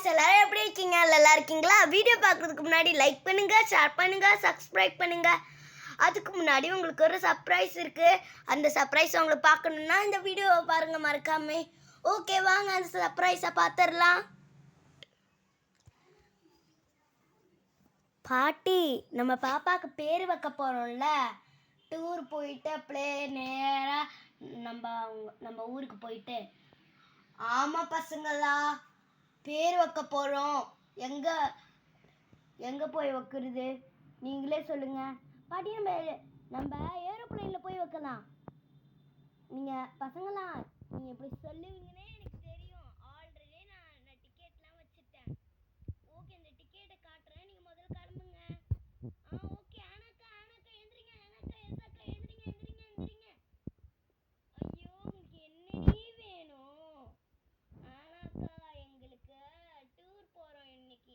Guys எல்லாரும் எப்படி இருக்கீங்க? நல்லா இருக்கீங்களா? வீடியோ பார்க்கிறதுக்கு முன்னாடி லைக் பண்ணுங்க, ஷேர் பண்ணுங்க, சப்ஸ்கிரைப் பண்ணுங்க. அதுக்கு முன்னாடி உங்களுக்கு ஒரு சர்ப்ரைஸ் இருக்கு. அந்த சர்ப்ரைஸ் உங்களுக்கு பார்க்கணும்னா இந்த வீடியோவை பாருங்க மறக்காம. ஓகே வாங்க அந்த சர்ப்ரைஸை பார்த்துடலாம். பாட்டி நம்ம பாப்பாக்கு பேர் வைக்க போகிறோம்ல, டூர் போயிட்டு அப்படியே நேராக நம்ம ஊருக்கு போயிட்டு. ஆமாம் பசங்களா, பேர் வைக்க போகிறோம். எங்கே போய் வைக்கிறது நீங்களே சொல்லுங்கள். பாட்டி நம்ம ஏரோப்ளைனில் போய் வைக்கலாம். நீங்கள் பசங்களா நீங்கள் எப்படி சொல்லுவீங்கன்னே எனக்கு தெரியும். ஆல்ரெடி நான் டிக்கெட்லாம் வச்சுட்டேன். ஓகே இந்த டிக்கெட்டை காட்டுறேன், நீங்கள் முதல்ல கிளம்புங்க. ஓகே ஆனாக்கா எந்திரிங்க. ஐயோ உங்களுக்கு என்னடி வேணும்? ஆனாக்கா எங்களுக்கு டூர் போகிறோம் இன்னைக்கு.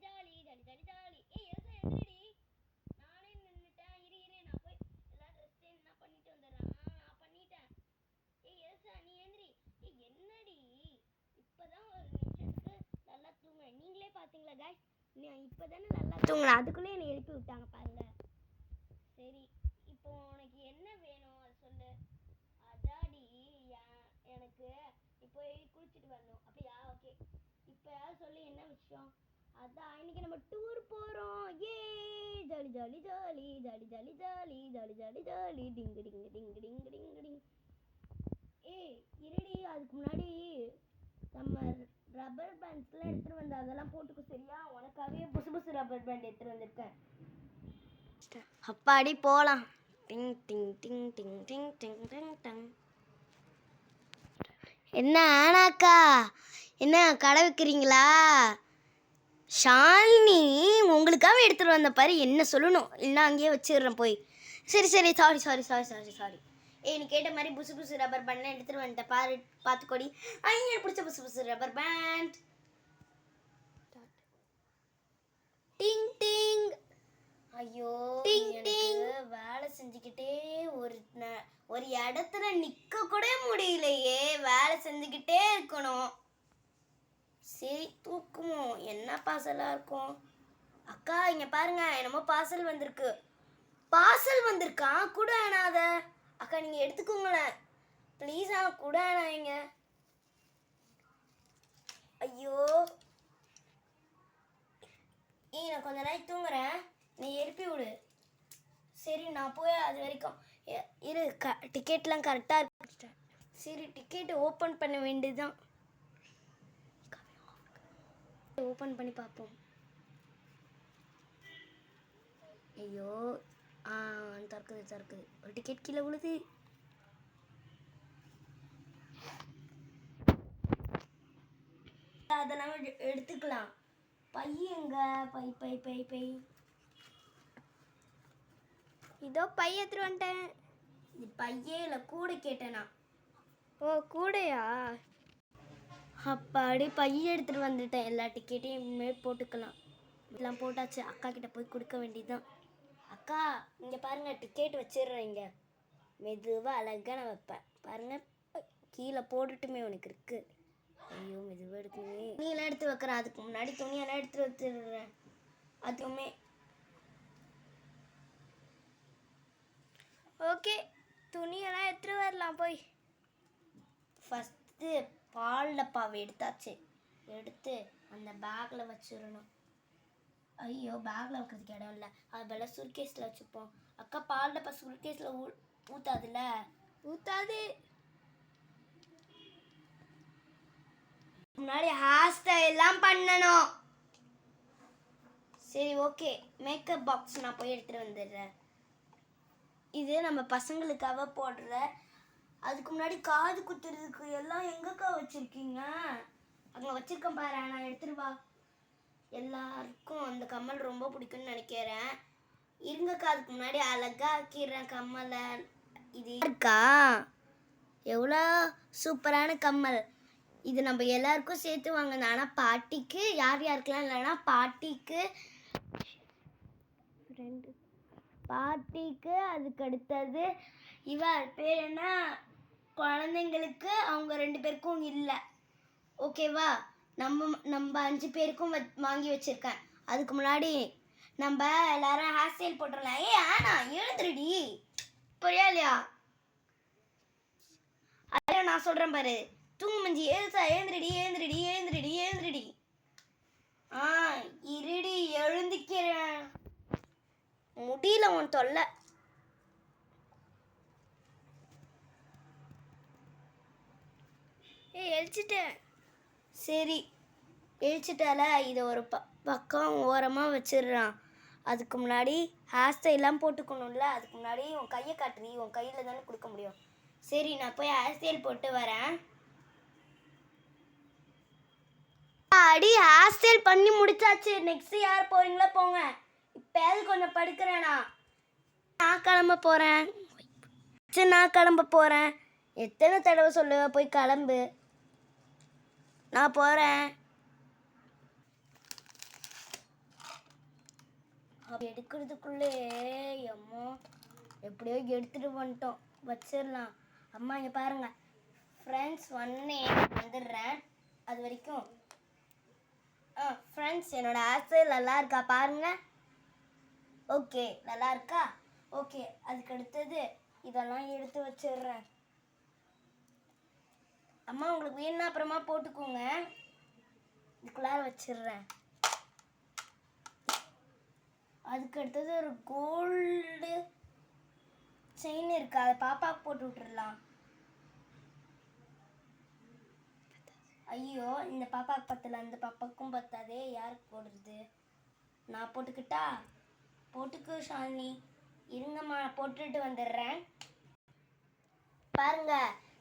ஜாலி எந்திரிடி. நானே நின்றுட்டேன். இரு நான் போய் எல்லா ட்ரெஸ்ஸையும் என்ன பண்ணிட்டு வந்துடுறேன். நான் பண்ணிட்டேன். எல்சா நீ எந்திரி. என்னடி இப்போதான் ஒரு நிமிஷத்துக்கு நல்லா தூங்குறேன். நீங்களே பார்த்தீங்களா காய்ஸ், இப்போதானே நல்லா தூங்குறேன், அதுக்குள்ளே என்னை எழுப்பி விட்டாங்க பாருங்க. சரி இப்போ உனக்கு என்ன வேணும் அது சொல்லு. அதாடி எனக்கு இப்போ குளிச்சுட்டு வரணும். அப்படியா? ஓகே இப்போ யாரும் சொல்லி என்ன விஷயம்? அதான் இன்னைக்கு நம்ம டூர் போகிறோம். ஏ jolly jolly jolly jolly jolly jolly jolly jolly jolly டிங்கு டிங்கு டிங்கு டிங்கு டிங்கு டிங். இருடி, அதுக்கு முன்னாடி நம்ம ரப்பர் பேண்ட்ஸ்லாம் எடுத்துகிட்டு வந்து அதெல்லாம் போட்டுக்கோ சரியா? உனக்காகவே புசு ரப்பர் பேண்ட் எடுத்துகிட்டு வந்திருக்கேன். அப்பாடி போகலாம். டிங் டிங் டிங் டிங் டிங் டிங் டிங் டிங். என்ன ஆனாக்கா, என்ன கடை வைக்கிறீங்களா? ஷாலினி உங்களுக்காக எடுத்துகிட்டு வந்த பாரு, என்ன சொல்லணும் இல்லைன்னா அங்கேயே வச்சிடுறேன் போய். சரி சாரி. நீ கேட்ட மாதிரி புசு ரப்பர் பேண்ட்லாம் எடுத்துகிட்டு வந்துட்டேன் பாரு, பார்த்துக்கோடி. எனக்கு பிடிச்ச புசு ரப்பர் பேண்ட். டிங் டிங். ஐயோ வேலை செஞ்சுக்கிட்டே ஒரு இடத்துல நிற்க கூட முடியலையே, வேலை செஞ்சுக்கிட்டே இருக்கணும். சரி தூக்குவோம். என்ன பார்சலாக இருக்கும்? அக்கா இங்கே பாருங்க, என்னமோ பார்சல் வந்திருக்கா. கூட ஆனாத அக்கா, நீங்கள் எடுத்துக்கோங்களேன் ப்ளீஸ். கூட ஆனாங்க. ஐயோ நான் கொஞ்ச நேரம் தூங்குறேன், நீ எழுப்பி விடு. சரி நான் போய் அது வரைக்கும் இரு. டிக்கெட்லாம் கரெக்டாக இருக்கு. சரி டிக்கெட் ஓப்பன் பண்ண வேண்டியதுதான். ஓப்பன் பண்ணி பார்ப்போம். ஐயோ திறக்குது. ஒரு டிக்கெட் கீழே விழுது. அதெல்லாம் எடுத்துக்கலாம். பையங்க பை இதோ பை எடுத்துட்டு வந்துட்டேன். இது பையே இல்லை, கூட கேட்டேனா? ஓ கூடையா? அப்பாடி பைய எடுத்துகிட்டு வந்துட்டேன். எல்லா டிக்கெட்டையும் இனிமேல் போட்டுக்கலாம். எல்லாம் போட்டாச்சு. அக்கா கிட்ட போய் கொடுக்க வேண்டியதுதான். அக்கா இங்கே பாருங்கள், டிக்கெட் வச்சிடுறேன். இங்கே மெதுவாக அழகாக நான் வைப்பேன் பாருங்கள். கீழே போட்டுட்டுமே உனக்கு இருக்குது. ஐயோ மெதுவாக எடுக்கணுமே. துணியெல்லாம் எடுத்து வைக்கிறேன், அதுக்கு முன்னாடி துணியெல்லாம் எடுத்து வச்சிடுறேன். அதுவுமே ஓகே. துணியெல்லாம் எடுத்துகிட்டு வரலாம் போய். ஃபஸ்ட்டு பால் டப்பாவை எடுத்து அந்த பேக்கில் வச்சிடணும். ஐயோ பேக்கில் வைக்கிறதுக்கு இடம் இல்லை, அது போல சுர்கேஸில் வச்சுப்போம். அக்கா பால் டப்பா சுர்கேஸில் ஊற்றாதுல்ல? ஊற்றாது. முன்னாடி ஹேர் ஸ்டைல்லாம் பண்ணணும். சரி ஓகே, மேக்கப் பாக்ஸ் நான் போய் எடுத்துகிட்டு வந்துடுறேன். இது நம்ம பசங்களுக்காக போடுற. அதுக்கு முன்னாடி காது குத்துறதுக்கு எல்லாம் எங்கக்கா வச்சுருக்கீங்க? அங்கே வச்சுருக்கேன் பாரு, நான் எடுத்துகிட்டு வா. எல்லாருக்கும் அந்த கம்மல் ரொம்ப பிடிக்கும்னு நினைக்கிறேன். இருங்கக்கா, அதுக்கு முன்னாடி அழகாக ஆக்கிடுறேன் கம்மலை. இது இருக்கா? எவ்வளோ சூப்பரான கம்மல். இது நம்ம எல்லாருக்கும் சேர்த்து வாங்கினேன். ஆனால் பாட்டிக்கு யாருக்கெல்லாம் இல்லைன்னா பாட்டிக்கு அதுக்கு அடுத்தது பேர் என்ன, குழந்தைங்களுக்கு அவங்க 2 பேருக்கும் இல்லை. ஓகேவா? நம்ம 5 பேருக்கும் வாங்கி வச்சிருக்கேன். அதுக்கு முன்னாடி நம்ம எல்லாரும் ஹேர் ஸ்டைல் போட்டுடலாம். ஆனா எழுந்துருடி, புரியா இல்லையா? அதான் நான் சொல்றேன் பாரு, தூங்கு மஞ்சி, எழுசா, எழுந்துருடி எழுந்துருடி எழுந்துருடி எழுந்துருடி. இருடி எழுந்திக்கிறேன். முடியல உன் தொல்லை. எழுச்சிட்டேன். சரி எழுச்சிட்டால இதை ஒரு பக்கம் ஓரமாக வச்சிடுறான். அதுக்கு முன்னாடி ஹேர் ஸ்டைல்லாம் போட்டுக்கணும்ல. அதுக்கு முன்னாடி உன் கையை காட்டுறீ, உன் கையில் தானே கொடுக்க முடியும். சரி நான் போய் ஹேர் ஸ்டைல் போட்டு வரேன். அடி ஹேர் ஸ்டைல் பண்ணி முடிச்சாச்சு. நெக்ஸ்ட் யார் போறீங்களோ போங்க. இப்போயாவது கொஞ்சம் படுக்கிறேனா? நான் கிளம்ப போகிறேன். சரி நான் கிளம்ப போகிறேன். எத்தனை தடவை சொல்லுவ போய் கிளம்பு. நான் போகிறேன். எடுக்கிறதுக்குள்ளே அம்மா எப்படியோ எடுத்துகிட்டு வந்துட்டோம். வச்சிடலாம். அம்மா இங்கே பாருங்கள் ஃப்ரெண்ட்ஸ், வந்துடுறேன். அது வரைக்கும் ஃப்ரெண்ட்ஸ் என்னோட ஹேர் ஸ்டைல் நல்லா இருக்கா பாருங்கள். ஓகே நல்லா இருக்கா? ஓகே அதுக்கு அடுத்தது இதெல்லாம் எடுத்து வச்சிடுறேன். அம்மா உங்களுக்கு வேணும்னா அப்புறமா போட்டுக்கோங்க. இதுக்குள்ளார வச்சிடுறேன். அதுக்கு அடுத்தது ஒரு கோல்டு செயின் இருக்கு, அதை பாப்பாவுக்கு போட்டு விட்டுறலாம். ஐயோ இந்த பாப்பாவுக்கு பத்தல, அந்த பாப்பாவுக்கும் பத்தாதே. யாருக்கு போடுறது? நான் போட்டுக்கிட்டா? போட்டுக்கு ஷாலினி. இருங்கம்மா போட்டுட்டு வந்துடுறேன். பாருங்க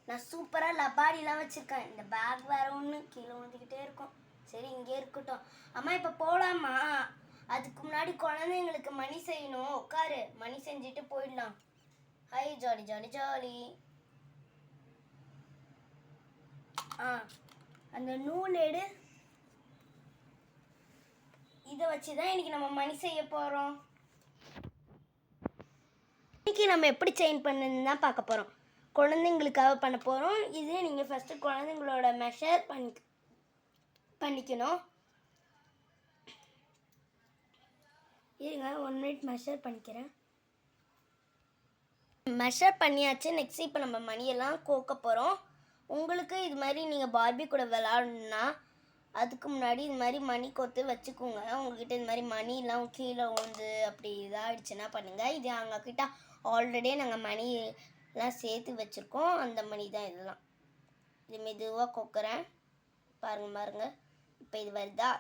நான் சூப்பராக லபாடிலாம் வச்சுருக்கேன். இந்த பேக் வேற ஒன்று கீழே வந்துக்கிட்டே இருக்கும். சரி இங்கே இருக்கட்டும். அம்மா இப்போ போகலாமா? அதுக்கு முன்னாடி குழந்தைங்களுக்கு மணி செய்யணும். உட்காரு, மணி செஞ்சுட்டு போயிடலாம். Hi jolly jolly jolly. அந்த நூல் எடு. இதை வச்சு தான் இன்னைக்கு நம்ம மணி செய்ய போகிறோம். இன்னைக்கு நம்ம எப்படி செயின் பண்ணுன்னு தான் பார்க்க போகிறோம். குழந்தைங்களுக்காக பண்ண போகிறோம். இது நீங்கள் ஃபஸ்ட்டு குழந்தைங்களோட மெஷர் பண்ணிக்கணும். இருங்க 1 மினிட் மெஷர் பண்ணிக்கிறேன். மெஷர் பண்ணியாச்சு. நெக்ஸ்ட் இப்போ நம்ம மணியெல்லாம் கோக்க போகிறோம். உங்களுக்கு இது மாதிரி நீங்கள் பார்பி கூட விளாடணுன்னா அதுக்கு முன்னாடி இது மாதிரி மணி கோத்து வச்சுக்கோங்க. உங்ககிட்ட இது மாதிரி மணிலாம் கீழே உழுந்து அப்படி இதாகிடுச்சுன்னா பண்ணுங்கள். இது அவங்கக்கிட்ட ஆல்ரெடி நாங்கள் மணிலாம் சேர்த்து வச்சுருக்கோம். அந்த மணி தான் இதெல்லாம். இது மெதுவாக கொக்குறேன். பாருங்கள் இப்போ இது வருதா?